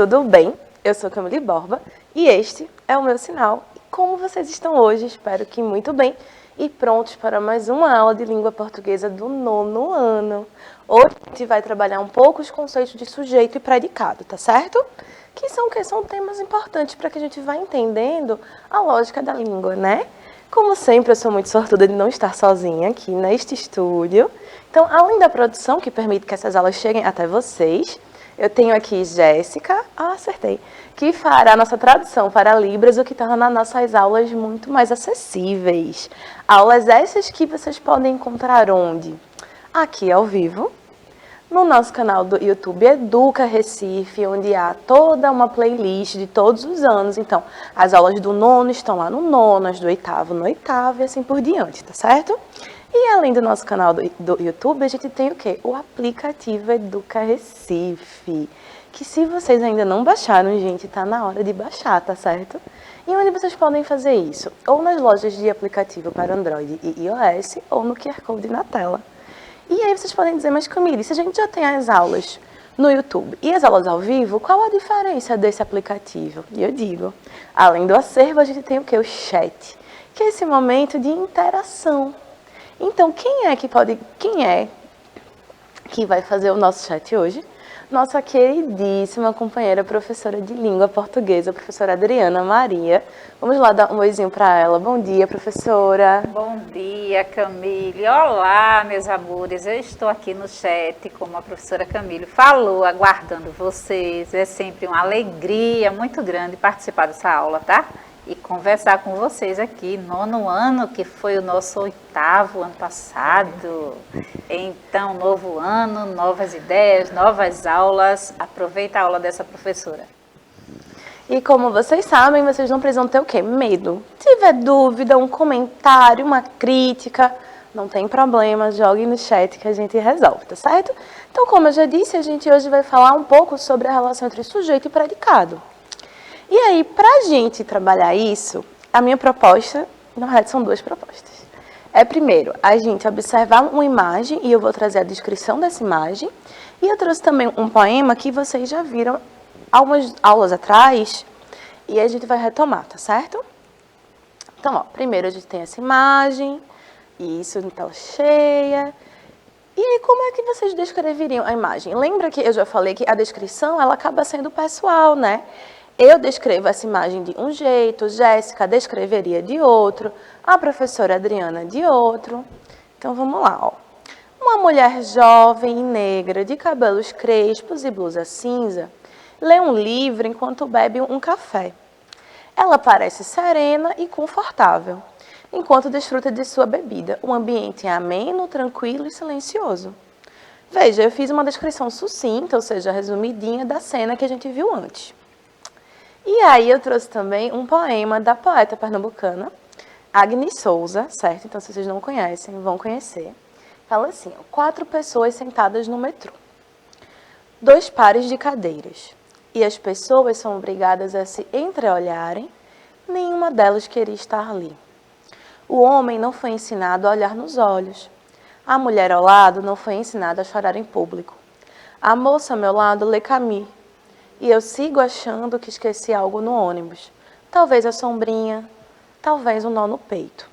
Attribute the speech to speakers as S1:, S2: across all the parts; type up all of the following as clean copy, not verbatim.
S1: tudo bem? Eu sou Camille Borba e este é o meu sinal. E como vocês estão hoje? Espero que muito bem e prontos para mais uma aula de língua portuguesa do 9º ano. Hoje a gente vai trabalhar um pouco os conceitos de sujeito e predicado, tá certo? Que são temas importantes para que a gente vá entendendo a lógica da língua, né? Como sempre, eu sou muito sortuda de não estar sozinha aqui neste estúdio. Então, além da produção que permite que essas aulas cheguem até vocês, eu tenho aqui Jéssica, acertei, que fará nossa tradução para Libras, o que torna nossas aulas muito mais acessíveis. Aulas essas que vocês podem encontrar onde? Aqui ao vivo, no nosso canal do YouTube Educa Recife, onde há toda uma playlist de todos os anos. Então, as aulas do 9º estão lá no 9º, as do 8º no 8º e assim por diante, tá certo? E além do nosso canal do YouTube, a gente tem o quê? O aplicativo Educa Recife, que se vocês ainda não baixaram, gente, tá na hora de baixar, tá certo? E onde vocês podem fazer isso? Ou nas lojas de aplicativo para Android e iOS, ou no QR Code na tela. E aí vocês podem dizer, mas Camille, se a gente já tem as aulas no YouTube e as aulas ao vivo, qual a diferença desse aplicativo? E eu digo, além do acervo, a gente tem o quê? O chat, que é esse momento de interação. Então, quem é que vai fazer o nosso chat hoje? Nossa queridíssima companheira professora de língua portuguesa, a professora Adriana Maria. Vamos lá dar um oizinho para ela. Bom dia, professora.
S2: Bom dia, Camille. Olá, meus amores. Eu estou aqui no chat, como a professora Camille falou, aguardando vocês. É sempre uma alegria muito grande participar dessa aula, tá? E conversar com vocês aqui, 9º ano, que foi o nosso 8º ano passado. Então, novo ano, novas ideias, novas aulas. Aproveita a aula dessa professora.
S1: E como vocês sabem, vocês não precisam ter o quê? Medo. Se tiver dúvida, um comentário, uma crítica, não tem problema, jogue no chat que a gente resolve, tá certo? Então, como eu já disse, a gente hoje vai falar um pouco sobre a relação entre sujeito e predicado. E aí, para a gente trabalhar isso, a minha proposta, na verdade são duas propostas. Primeiro, a gente observar uma imagem, e eu vou trazer a descrição dessa imagem. E eu trouxe também um poema que vocês já viram algumas aulas atrás, e a gente vai retomar, tá certo? Então, ó, primeiro a gente tem essa imagem, isso em tela cheia. E aí, como é que vocês descreveriam a imagem? Lembra que eu já falei que a descrição, ela acaba sendo pessoal, né? Eu descrevo essa imagem de um jeito, Jéssica descreveria de outro, a professora Adriana de outro. Então, vamos lá, ó. Uma mulher jovem e negra, de cabelos crespos e blusa cinza, lê um livro enquanto bebe um café. Ela parece serena e confortável, enquanto desfruta de sua bebida. O ambiente é ameno, tranquilo e silencioso. Veja, eu fiz uma descrição sucinta, ou seja, resumidinha da cena que a gente viu antes. E aí eu trouxe também um poema da poeta pernambucana, Agnes Souza, certo? Então, se vocês não conhecem, vão conhecer. Fala assim, ó, 4 pessoas sentadas no metrô, 2 pares de cadeiras, e as pessoas são obrigadas a se entreolharem, nenhuma delas queria estar ali. O homem não foi ensinado a olhar nos olhos, a mulher ao lado não foi ensinada a chorar em público, a moça ao meu lado lê Camus, e eu sigo achando que esqueci algo no ônibus. Talvez a sombrinha, talvez um nó no peito.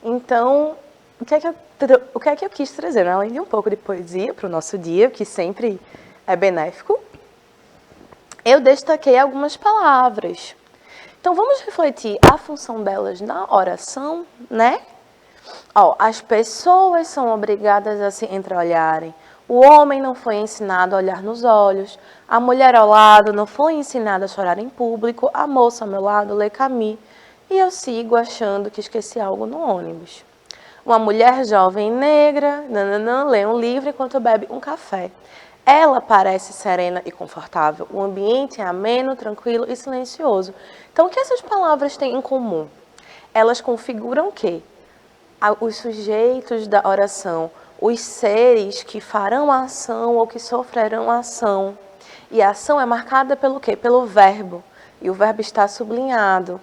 S1: Então, o que é que eu quis trazer? Além de um pouco de poesia para o nosso dia, que sempre é benéfico, eu destaquei algumas palavras. Então, vamos refletir a função delas na oração, né? Ó, as pessoas são obrigadas a se entreolharem. O homem não foi ensinado a olhar nos olhos, a mulher ao lado não foi ensinada a chorar em público, a moça ao meu lado lê Camus, e eu sigo achando que esqueci algo no ônibus. Uma mulher jovem e negra, lê um livro enquanto bebe um café. Ela parece serena e confortável, o ambiente é ameno, tranquilo e silencioso. Então, o que essas palavras têm em comum? Elas configuram o quê? Os sujeitos da oração, os seres que farão a ação ou que sofrerão a ação. E a ação é marcada pelo quê? Pelo verbo. E o verbo está sublinhado.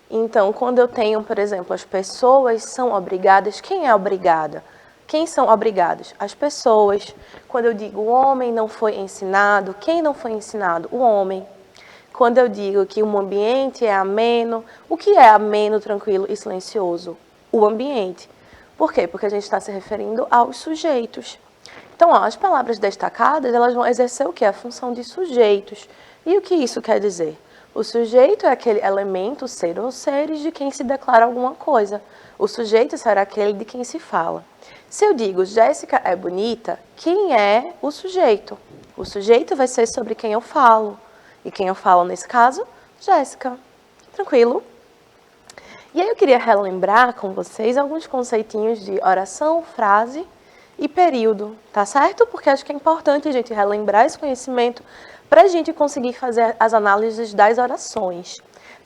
S1: Então, quando eu tenho, por exemplo, as pessoas são obrigadas, quem é obrigada? Quem são obrigados? As pessoas. Quando eu digo o homem não foi ensinado, quem não foi ensinado? O homem. Quando eu digo que um ambiente é ameno, o que é ameno, tranquilo e silencioso? O ambiente. Por quê? Porque a gente está se referindo aos sujeitos. Então, as palavras destacadas, elas vão exercer o quê? A função de sujeitos. E o que isso quer dizer? O sujeito é aquele elemento, ser ou seres, de quem se declara alguma coisa. O sujeito será aquele de quem se fala. Se eu digo Jéssica é bonita, quem é o sujeito? O sujeito vai ser sobre quem eu falo. E quem eu falo nesse caso? Jéssica. Tranquilo? E aí eu queria relembrar com vocês alguns conceitinhos de oração, frase e período, tá certo? Porque acho que é importante a gente relembrar esse conhecimento para a gente conseguir fazer as análises das orações,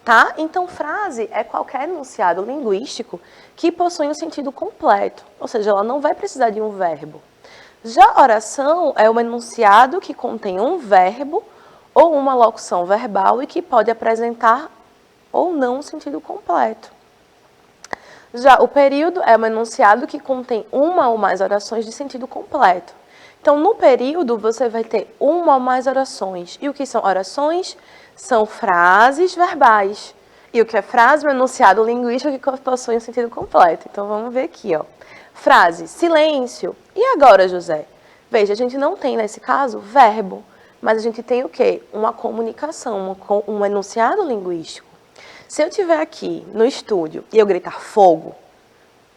S1: tá? Então, frase é qualquer enunciado linguístico que possui um sentido completo, ou seja, ela não vai precisar de um verbo. Já oração é um enunciado que contém um verbo ou uma locução verbal e que pode apresentar ou não um sentido completo. Já o período é um enunciado que contém uma ou mais orações de sentido completo. Então, no período, você vai ter uma ou mais orações. E o que são orações? São frases verbais. E o que é frase? Um enunciado linguístico que possui um sentido completo. Então, vamos ver aqui, ó. Frase, silêncio. E agora, José? Veja, a gente não tem, nesse caso, verbo. Mas a gente tem o quê? Uma comunicação, um enunciado linguístico. Se eu estiver aqui no estúdio e eu gritar fogo,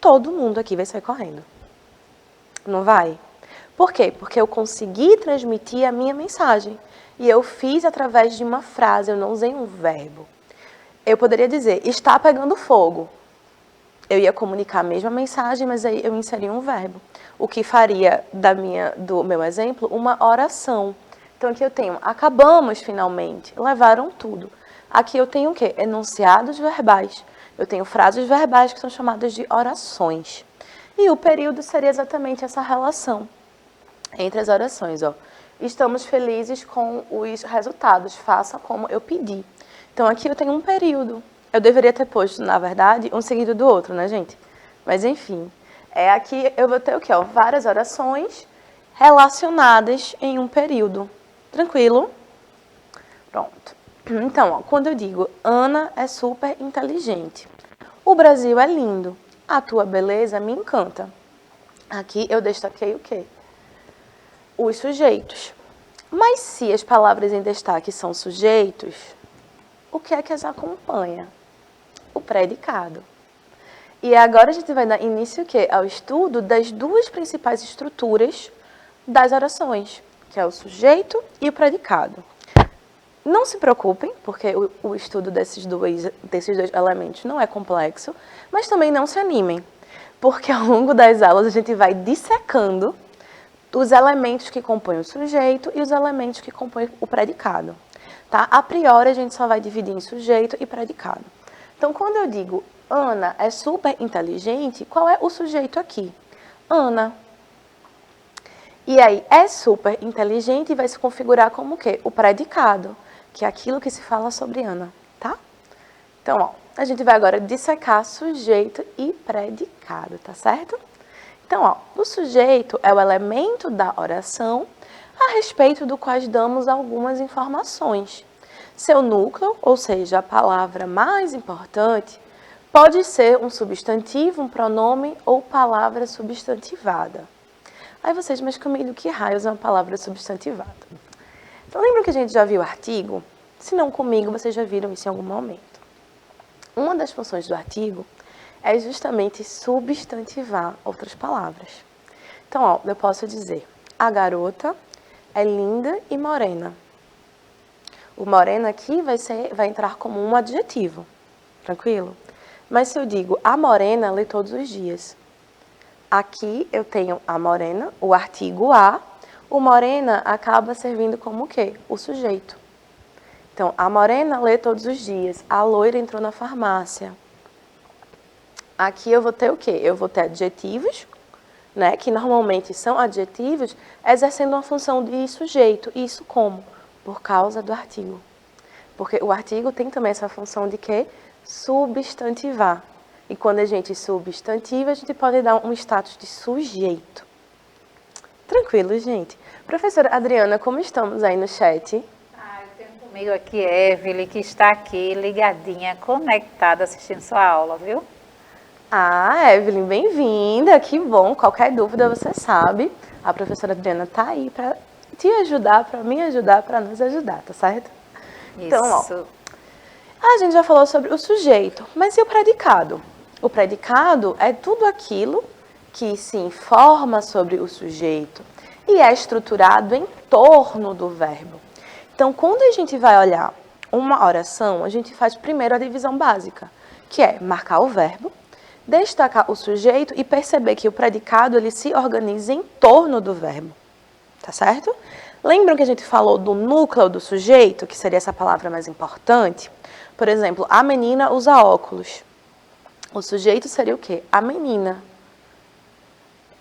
S1: todo mundo aqui vai sair correndo. Não vai? Por quê? Porque eu consegui transmitir a minha mensagem. E eu fiz através de uma frase, eu não usei um verbo. Eu poderia dizer, está pegando fogo. Eu ia comunicar a mesma mensagem, mas aí eu inseri um verbo. O que faria do meu exemplo uma oração. Então aqui eu tenho, acabamos finalmente, levaram tudo. Aqui eu tenho o quê? Enunciados verbais. Eu tenho frases verbais que são chamadas de orações. E o período seria exatamente essa relação entre as orações, ó. Estamos felizes com os resultados, faça como eu pedi. Então aqui eu tenho um período. Eu deveria ter posto, na verdade, um seguido do outro, né, gente? Mas enfim, aqui eu vou ter o quê? Ó? Várias orações relacionadas em um período. Tranquilo? Pronto. Então, ó, quando eu digo Ana é super inteligente, o Brasil é lindo, a tua beleza me encanta. Aqui eu destaquei o quê? Os sujeitos. Mas se as palavras em destaque são sujeitos, o que é que as acompanha? O predicado. E agora a gente vai dar início o quê? Ao estudo das duas principais estruturas das orações, que é o sujeito e o predicado. Não se preocupem, porque o estudo desses dois elementos não é complexo, mas também não se animem, porque ao longo das aulas a gente vai dissecando os elementos que compõem o sujeito e os elementos que compõem o predicado. Tá? A priori, a gente só vai dividir em sujeito e predicado. Então, quando eu digo Ana é super inteligente, qual é o sujeito aqui? Ana. E aí, é super inteligente e vai se configurar como o quê? O predicado, que é aquilo que se fala sobre Ana, tá? Então, ó, a gente vai agora dissecar sujeito e predicado, tá certo? Então, ó, o sujeito é o elemento da oração a respeito do qual damos algumas informações. Seu núcleo, ou seja, a palavra mais importante, pode ser um substantivo, um pronome ou palavra substantivada. Aí vocês, mas Camille, que raios é uma palavra substantivada? Então, lembra que a gente já viu artigo? Se não comigo, vocês já viram isso em algum momento. Uma das funções do artigo é justamente substantivar outras palavras. Então, ó, eu posso dizer, a garota é linda e morena. O morena aqui vai entrar como um adjetivo, tranquilo? Mas se eu digo, a morena lê todos os dias. Aqui eu tenho a morena, o artigo a, o morena acaba servindo como o quê? O sujeito. Então, a morena lê todos os dias, a loira entrou na farmácia. Aqui eu vou ter o quê? Eu vou ter adjetivos, né, que normalmente são adjetivos, exercendo uma função de sujeito. Isso como? Por causa do artigo. Porque o artigo tem também essa função de quê? Substantivar. E quando a gente substantiva, a gente pode dar um status de sujeito. Tranquilo, gente. Professora Adriana, como estamos aí no chat?
S2: Eu tenho comigo aqui Evelyn, que está aqui ligadinha, conectada, assistindo sua aula, viu?
S1: Ah, Evelyn, bem-vinda, que bom. Qualquer dúvida, você sabe, a professora Adriana está aí para te ajudar, para me ajudar, para nos ajudar, tá certo?
S2: Isso.
S1: Então, ó, a gente já falou sobre o sujeito, mas e o predicado? O predicado é tudo aquilo que se informa sobre o sujeito e é estruturado em torno do verbo. Então, quando a gente vai olhar uma oração, a gente faz primeiro a divisão básica, que é marcar o verbo, destacar o sujeito e perceber que o predicado ele se organiza em torno do verbo, tá certo? Lembram que a gente falou do núcleo do sujeito, que seria essa palavra mais importante? Por exemplo, a menina usa óculos. O sujeito seria o quê? A menina.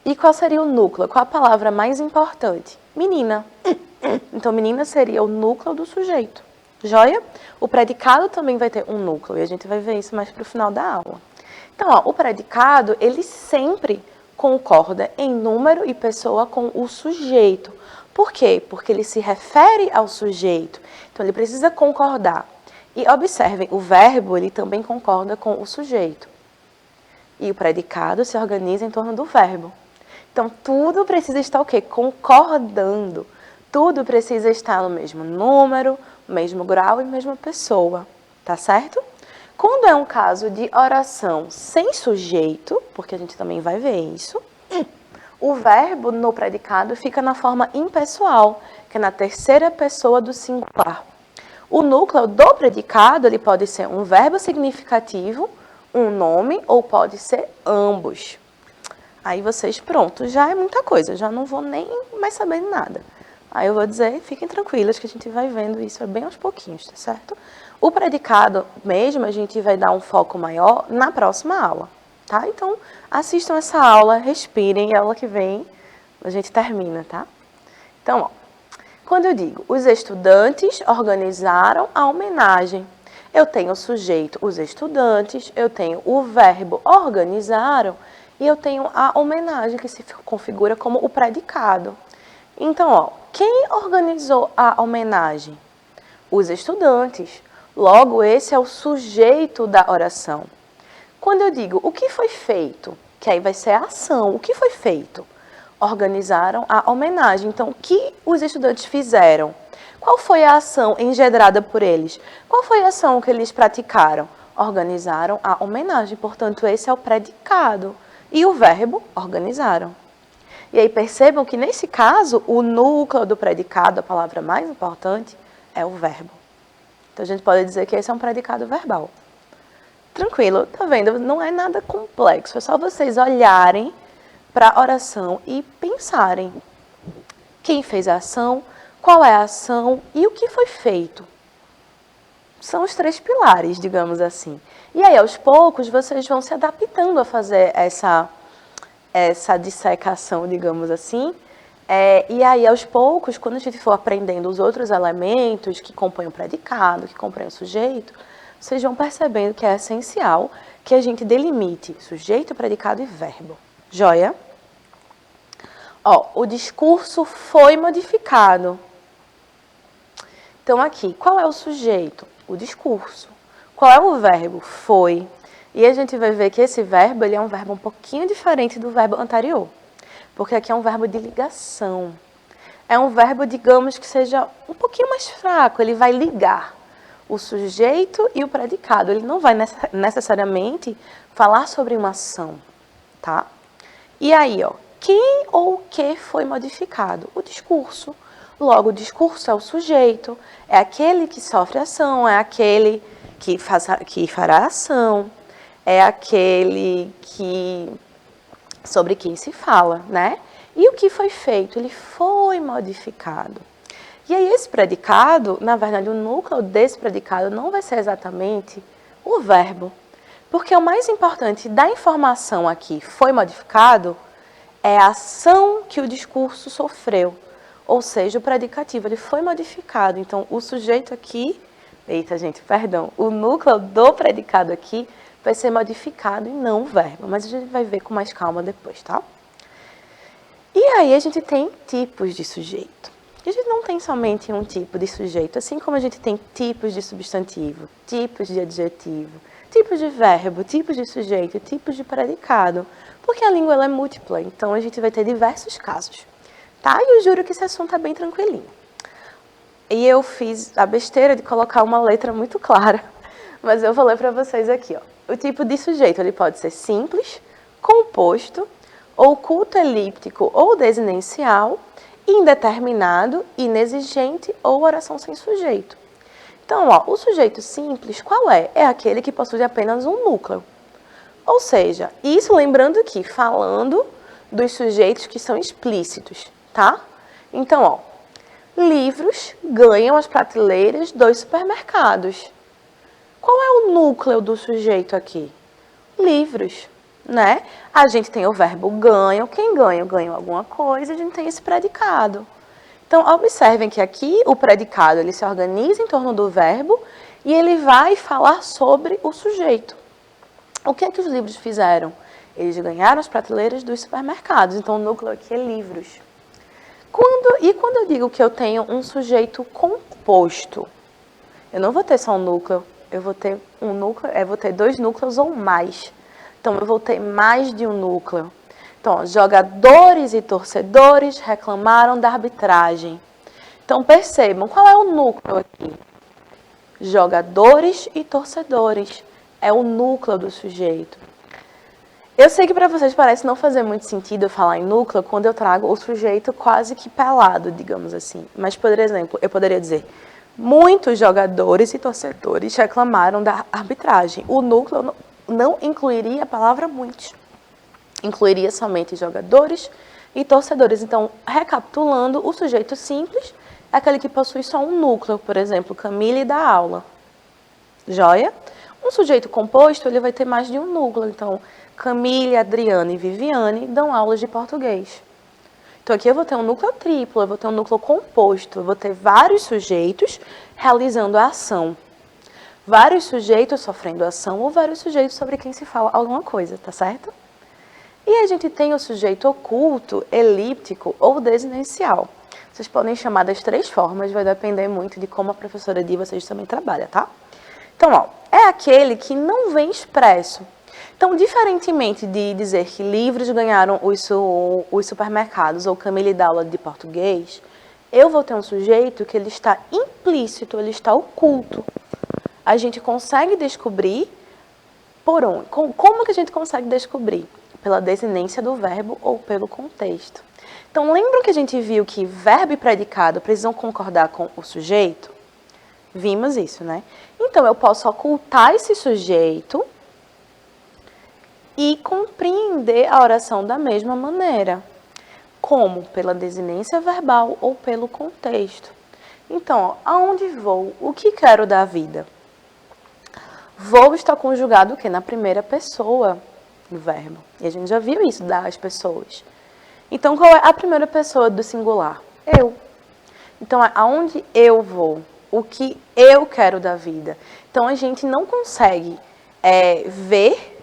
S1: E qual seria o núcleo? Qual a palavra mais importante? Menina. Então, menina seria o núcleo do sujeito. Joia? O predicado também vai ter um núcleo, e a gente vai ver isso mais para o final da aula. Então, ó, o predicado, ele sempre concorda em número e pessoa com o sujeito. Por quê? Porque ele se refere ao sujeito. Então, ele precisa concordar. E observem, o verbo, ele também concorda com o sujeito. E o predicado se organiza em torno do verbo. Então, tudo precisa estar o quê? Concordando. Tudo precisa estar no mesmo número, mesmo grau e mesma pessoa. Tá certo? Quando é um caso de oração sem sujeito, porque a gente também vai ver isso, o verbo no predicado fica na forma impessoal, que é na terceira pessoa do singular. O núcleo do predicado ele pode ser um verbo significativo, um nome, ou pode ser ambos. Aí vocês, pronto, já é muita coisa, já não vou nem mais saber nada. Aí eu vou dizer, fiquem tranquilas que a gente vai vendo isso bem aos pouquinhos, tá certo? O predicado mesmo, a gente vai dar um foco maior na próxima aula, tá? Então, assistam essa aula, respirem, e a aula que vem a gente termina, tá? Então, ó, quando eu digo, os estudantes organizaram a homenagem, eu tenho o sujeito, os estudantes, eu tenho o verbo organizaram, e eu tenho a homenagem que se configura como o predicado. Então, ó, quem organizou a homenagem? Os estudantes. Logo, esse é o sujeito da oração. Quando eu digo o que foi feito, que aí vai ser a ação, o que foi feito? Organizaram a homenagem. Então, o que os estudantes fizeram? Qual foi a ação engendrada por eles? Qual foi a ação que eles praticaram? Organizaram a homenagem. Portanto, esse é o predicado. E o verbo, organizaram. E aí percebam que, nesse caso, o núcleo do predicado, a palavra mais importante, é o verbo. Então, a gente pode dizer que esse é um predicado verbal. Tranquilo, tá vendo? Não é nada complexo, é só vocês olharem para a oração e pensarem. Quem fez a ação, qual é a ação e o que foi feito. São os três pilares, digamos assim. E aí, aos poucos, vocês vão se adaptando a fazer essa dissecação, digamos assim. E aí, aos poucos, quando a gente for aprendendo os outros elementos que compõem o predicado, que compõem o sujeito, vocês vão percebendo que é essencial que a gente delimite sujeito, predicado e verbo. Joia? Ó, o discurso foi modificado. Então, aqui, qual é o sujeito? O discurso. Qual é o verbo? Foi. E a gente vai ver que esse verbo ele é um verbo um pouquinho diferente do verbo anterior. Porque aqui é um verbo de ligação. É um verbo, digamos, que seja um pouquinho mais fraco. Ele vai ligar o sujeito e o predicado. Ele não vai necessariamente falar sobre uma ação, tá? E aí, ó, quem ou o que foi modificado? O discurso. Logo, o discurso é o sujeito, é aquele que sofre ação, é aquele que fará ação, é aquele sobre quem se fala, né? E o que foi feito? Ele foi modificado. E aí esse predicado, na verdade, o núcleo desse predicado não vai ser exatamente o verbo. Porque o mais importante da informação aqui, foi modificado, é a ação que o discurso sofreu. Ou seja, o predicativo, ele foi modificado. Então, o sujeito aqui, eita gente, perdão, o núcleo do predicado aqui vai ser modificado e não o verbo, mas a gente vai ver com mais calma depois, tá? E aí a gente tem tipos de sujeito. E a gente não tem somente um tipo de sujeito, assim como a gente tem tipos de substantivo, tipos de adjetivo, tipos de verbo, tipos de sujeito, tipos de predicado, porque a língua ela é múltipla, então a gente vai ter diversos casos, tá? E eu juro que esse assunto é bem tranquilinho. E eu fiz a besteira de colocar uma letra muito clara, mas eu vou ler para vocês aqui, ó. O tipo de sujeito ele pode ser simples, composto, oculto elíptico ou desinencial, indeterminado, inexigente ou oração sem sujeito. Então, ó, o sujeito simples, qual é? É aquele que possui apenas um núcleo. Ou seja, isso lembrando que, falando dos sujeitos que são explícitos, tá? Então, ó, livros ganham as prateleiras dos supermercados. Qual é o núcleo do sujeito aqui? Livros, né? A gente tem o verbo ganham, quem ganha? Ganha alguma coisa, a gente tem esse predicado. Então, observem que aqui o predicado ele se organiza em torno do verbo e ele vai falar sobre o sujeito. O que é que os livros fizeram? Eles ganharam as prateleiras dos supermercados, então o núcleo aqui é livros. Quando eu digo que eu tenho um sujeito composto, eu não vou ter só um núcleo, eu vou ter um núcleo, vou ter dois núcleos ou mais. Então, eu vou ter mais de um núcleo. Então, jogadores e torcedores reclamaram da arbitragem. Então, percebam, qual é o núcleo aqui? Jogadores e torcedores. É o núcleo do sujeito. Eu sei que para vocês parece não fazer muito sentido eu falar em núcleo quando eu trago o sujeito quase que pelado, digamos assim. Mas, por exemplo, eu poderia dizer, muitos jogadores e torcedores reclamaram da arbitragem. O núcleo não incluiria a palavra muitos. Incluiria somente jogadores e torcedores. Então, recapitulando, o sujeito simples é aquele que possui só um núcleo, por exemplo, Camille dá aula. Joia? Um sujeito composto, ele vai ter mais de um núcleo. Então, Camille, Adriana e Viviane dão aulas de português. Então, aqui eu vou ter um núcleo triplo, eu vou ter um núcleo composto, eu vou ter vários sujeitos realizando a ação. Vários sujeitos sofrendo ação ou vários sujeitos sobre quem se fala alguma coisa, tá certo? E a gente tem o sujeito oculto, elíptico ou desinencial. Vocês podem chamar das três formas, vai depender muito de como a professora de vocês também trabalha, tá? Então, ó, é aquele que não vem expresso. Então, diferentemente de dizer que livros ganharam os supermercados ou Camille dá aula de português, eu vou ter um sujeito que ele está implícito, ele está oculto. A gente consegue descobrir por onde? Como que a gente consegue descobrir? Pela desinência do verbo ou pelo contexto. Então, lembram que a gente viu que verbo e predicado precisam concordar com o sujeito? Vimos isso, né? Então, eu posso ocultar esse sujeito e compreender a oração da mesma maneira. Como? Pela desinência verbal ou pelo contexto. Então, aonde vou? O que quero da vida? Vou está conjugado o quê? Na primeira pessoa do verbo. E a gente já viu isso, das pessoas. Então, qual é a primeira pessoa do singular? Eu. Então, aonde eu vou? O que eu quero da vida? Então, a gente não consegue ver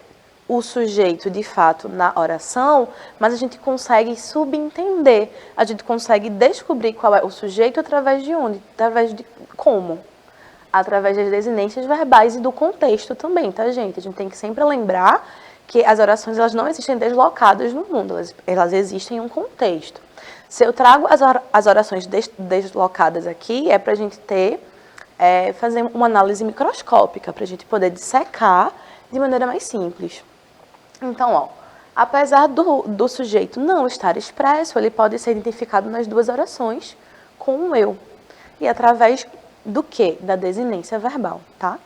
S1: o sujeito, de fato, na oração, mas a gente consegue subentender. A gente consegue descobrir qual é o sujeito através de onde? Através de como? Através das desinências verbais e do contexto também, tá, gente? A gente tem que sempre lembrar que as orações elas não existem deslocadas no mundo, elas existem em um contexto. Se eu trago as orações deslocadas aqui, é para a gente fazer uma análise microscópica, para a gente poder dissecar de maneira mais simples. Então, ó, apesar do sujeito não estar expresso, ele pode ser identificado nas duas orações com o eu. E através do quê? Da desinência verbal, tá?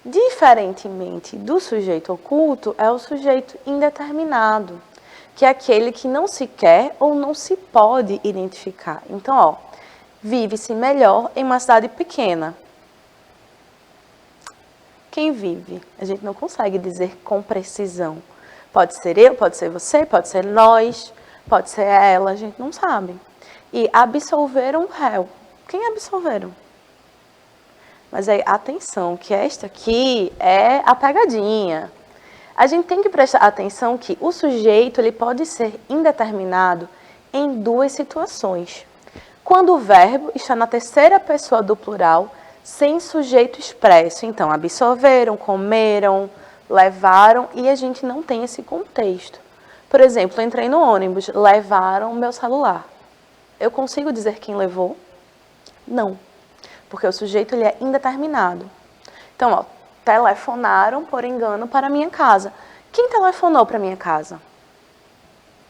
S1: Diferentemente do sujeito oculto, é o sujeito indeterminado, que é aquele que não se quer ou não se pode identificar. Então, ó, vive-se melhor em uma cidade pequena. Quem vive? A gente não consegue dizer com precisão. Pode ser eu, pode ser você, pode ser nós, pode ser ela, a gente não sabe. E absolveram o réu. Quem absolveram? Mas aí, atenção, que esta aqui é a pegadinha. A gente tem que prestar atenção que o sujeito ele pode ser indeterminado em duas situações. Quando o verbo está na terceira pessoa do plural, sem sujeito expresso. Então, absorveram, comeram, levaram, e a gente não tem esse contexto. Por exemplo, entrei no ônibus, levaram meu celular. Eu consigo dizer quem levou? Não, porque o sujeito ele é indeterminado. Então, ó, telefonaram por engano para a minha casa. Quem telefonou para a minha casa?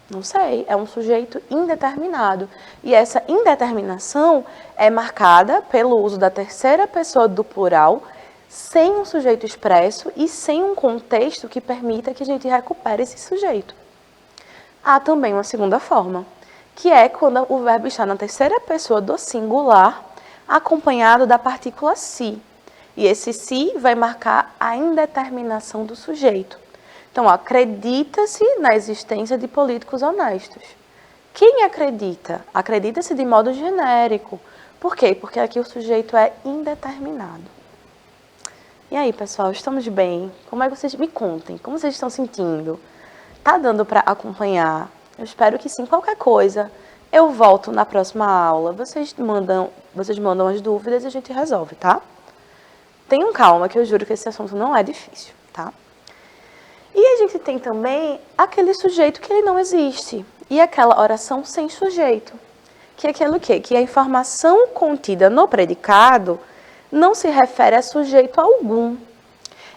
S1: Não sei, é um sujeito indeterminado. E essa indeterminação é marcada pelo uso da terceira pessoa do plural, sem um sujeito expresso e sem um contexto que permita que a gente recupere esse sujeito. Há também uma segunda forma, que é quando o verbo está na terceira pessoa do singular, acompanhado da partícula se. E esse se vai marcar a indeterminação do sujeito. Então, acredita-se na existência de políticos honestos. Quem acredita? Acredita-se de modo genérico. Por quê? Porque aqui o sujeito é indeterminado. E aí, pessoal, estamos bem? Como é que vocês me contem? Como vocês estão sentindo? Tá dando para acompanhar? Eu espero que sim. Qualquer coisa, eu volto na próxima aula. Vocês mandam as dúvidas e a gente resolve, tá? Tenham calma, que eu juro que esse assunto não é difícil, tá? E a gente tem também aquele sujeito que ele não existe. E aquela oração sem sujeito. Que é aquilo quê? Que a informação contida no predicado não se refere a sujeito algum.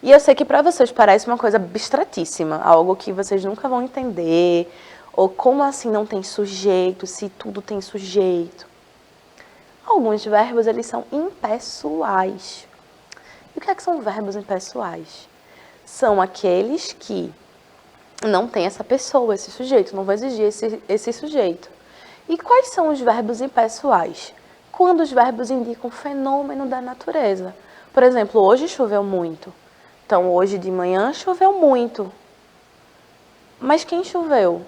S1: E eu sei que para vocês parece uma coisa abstratíssima, algo que vocês nunca vão entender. Ou como assim não tem sujeito, se tudo tem sujeito? Alguns verbos, eles são impessoais. E o que é que são verbos impessoais? São aqueles que não tem essa pessoa, esse sujeito, não vou exigir esse sujeito. E quais são os verbos impessoais? Quando os verbos indicam fenômeno da natureza. Por exemplo, hoje choveu muito. Então, hoje de manhã choveu muito. Mas quem choveu?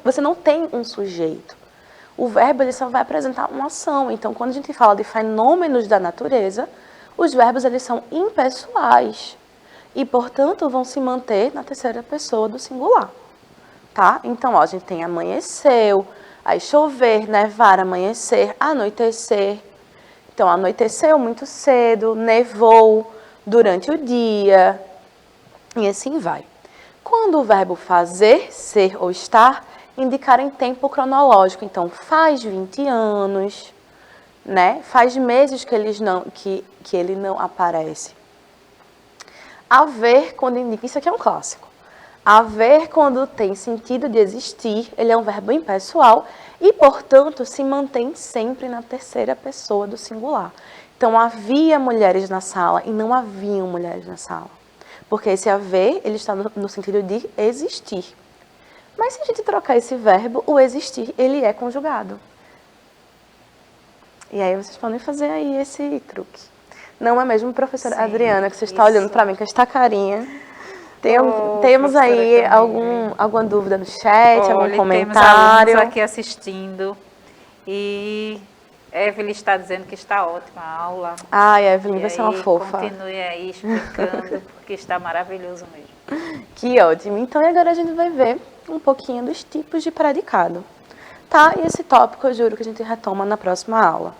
S1: Você não tem um sujeito. O verbo ele só vai apresentar uma ação. Então, quando a gente fala de fenômenos da natureza, os verbos eles são impessoais. E, portanto, vão se manter na terceira pessoa do singular, tá? Então, ó, a gente tem amanheceu, aí chover, nevar, amanhecer, anoitecer. Então, anoiteceu muito cedo, nevou durante o dia, e assim vai. Quando o verbo fazer, ser ou estar, indicar em tempo cronológico. Então, faz 20 anos, né? Faz meses que ele não aparece. Haver, quando indica, isso aqui é um clássico. Haver, quando tem sentido de existir, ele é um verbo impessoal e, portanto, se mantém sempre na terceira pessoa do singular. Então, havia mulheres na sala e não haviam mulheres na sala. Porque esse haver, ele está no sentido de existir. Mas se a gente trocar esse verbo, o existir, ele é conjugado. E aí vocês podem fazer aí esse truque. Não é mesmo, professora Sim, Adriana, que você está olhando para mim com esta carinha? Temos aí alguma dúvida no chat, algum comentário?
S2: Temos aqui assistindo e Evelyn está dizendo que está ótima a aula.
S1: Ai, Evelyn, você é uma fofa.
S2: Continue aí explicando, porque está maravilhoso mesmo.
S1: Que ótimo. Então, agora a gente vai ver um pouquinho dos tipos de predicado. Tá? E esse tópico eu juro que a gente retoma na próxima aula.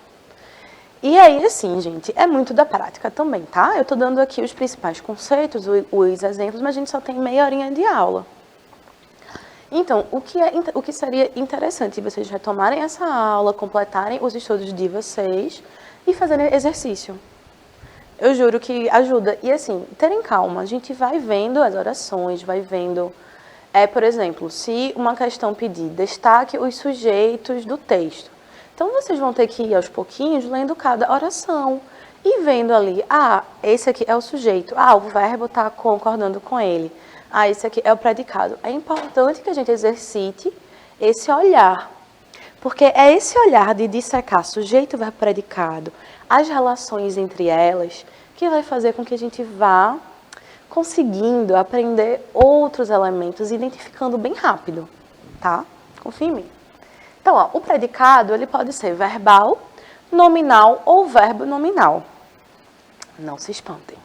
S1: E aí, assim, gente, é muito da prática também, tá? Eu tô dando aqui os principais conceitos, os exemplos, mas a gente só tem meia horinha de aula. Então, o que seria interessante vocês retomarem essa aula, completarem os estudos de vocês e fazerem exercício. Eu juro que ajuda. E assim, terem calma, a gente vai vendo as orações, vai vendo... por exemplo, se uma questão pedir, destaque os sujeitos do texto. Então, vocês vão ter que ir aos pouquinhos lendo cada oração e vendo ali, esse aqui é o sujeito, o verbo está concordando com ele, esse aqui é o predicado. É importante que a gente exercite esse olhar, porque é esse olhar de dissecar sujeito, verbo, predicado, as relações entre elas, que vai fazer com que a gente vá conseguindo aprender outros elementos, identificando bem rápido, tá? Confia em mim. Então, o predicado, ele pode ser verbal, nominal ou verbo nominal. Não se espantem.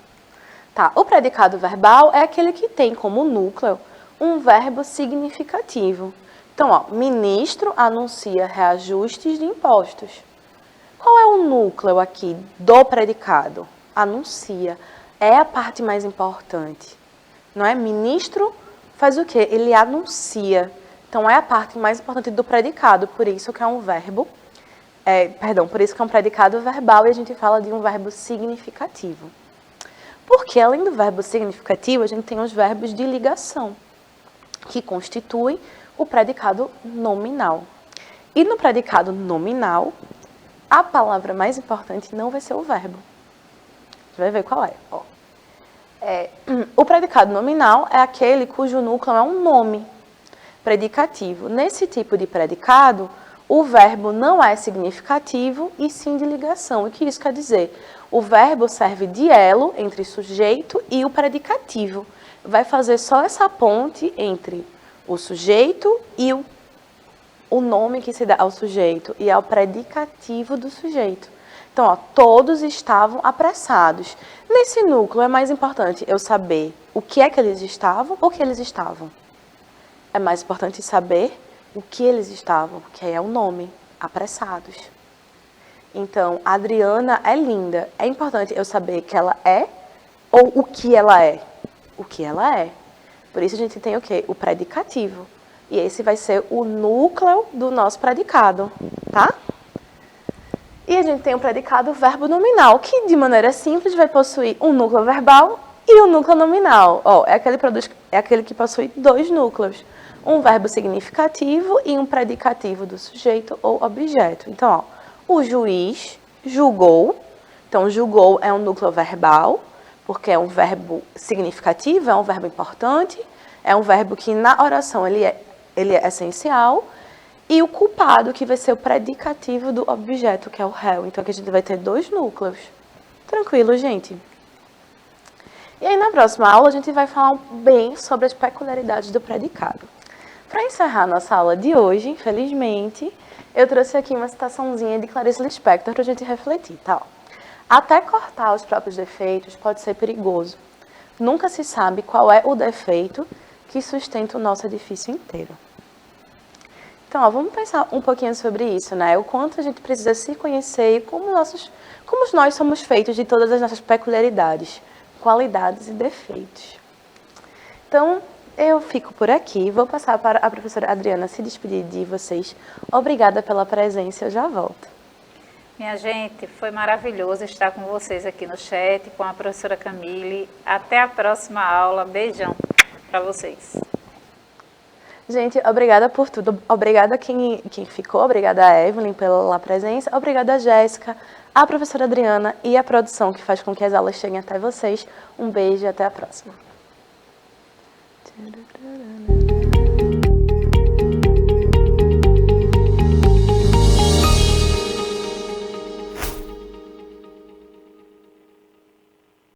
S1: Tá, o predicado verbal é aquele que tem como núcleo um verbo significativo. Então, ó, ministro anuncia reajustes de impostos. Qual é o núcleo aqui do predicado? Anuncia. É a parte mais importante. Não é? Ministro faz o quê? Ele anuncia. Então, é a parte mais importante do predicado. Por isso que é um verbo. Por isso que é um predicado verbal e a gente fala de um verbo significativo. Porque, além do verbo significativo, a gente tem os verbos de ligação, que constituem o predicado nominal. E no predicado nominal, a palavra mais importante não vai ser o verbo. A gente vai ver qual é. O predicado nominal é aquele cujo núcleo é um nome predicativo. Nesse tipo de predicado, o verbo não é significativo e sim de ligação. O que isso quer dizer? O verbo serve de elo entre sujeito e o predicativo. Vai fazer só essa ponte entre o sujeito e o nome que se dá ao sujeito e ao predicativo do sujeito. Então, ó, todos estavam apressados. Nesse núcleo é mais importante eu saber o que é que eles estavam ou o que eles estavam. É mais importante saber o que eles estavam, que é o nome, apressados. Então, a Adriana é linda. É importante eu saber que ela é ou o que ela é. O que ela é. Por isso a gente tem o quê? O predicativo. E esse vai ser o núcleo do nosso predicado, tá? E a gente tem o predicado verbo nominal, que de maneira simples vai possuir um núcleo verbal e um núcleo nominal. Ó, é aquele que possui dois núcleos. Um verbo significativo e um predicativo do sujeito ou objeto. Então, ó, o juiz julgou. Então, julgou é um núcleo verbal, porque é um verbo significativo, é um verbo importante, é um verbo que na oração ele é essencial. E o culpado, que vai ser o predicativo do objeto, que é o réu. Então, aqui a gente vai ter dois núcleos. Tranquilo, gente? E aí, na próxima aula, a gente vai falar bem sobre as peculiaridades do predicado. Para encerrar nossa aula de hoje, infelizmente, eu trouxe aqui uma citaçãozinha de Clarice Lispector para a gente refletir, tá? Até cortar os próprios defeitos pode ser perigoso. Nunca se sabe qual é o defeito que sustenta o nosso edifício inteiro. Então, ó, vamos pensar um pouquinho sobre isso, né? O quanto a gente precisa se conhecer e como nós somos feitos de todas as nossas peculiaridades, qualidades e defeitos. Então, eu fico por aqui, vou passar para a professora Adriana se despedir de vocês. Obrigada pela presença, eu já volto.
S2: Minha gente, foi maravilhoso estar com vocês aqui no chat, com a professora Camille. Até a próxima aula. Beijão para vocês.
S1: Gente, obrigada por tudo. Obrigada a quem ficou, obrigada a Evelyn pela presença, obrigada a Jéssica, a professora Adriana e a produção que faz com que as aulas cheguem até vocês. Um beijo e até a próxima.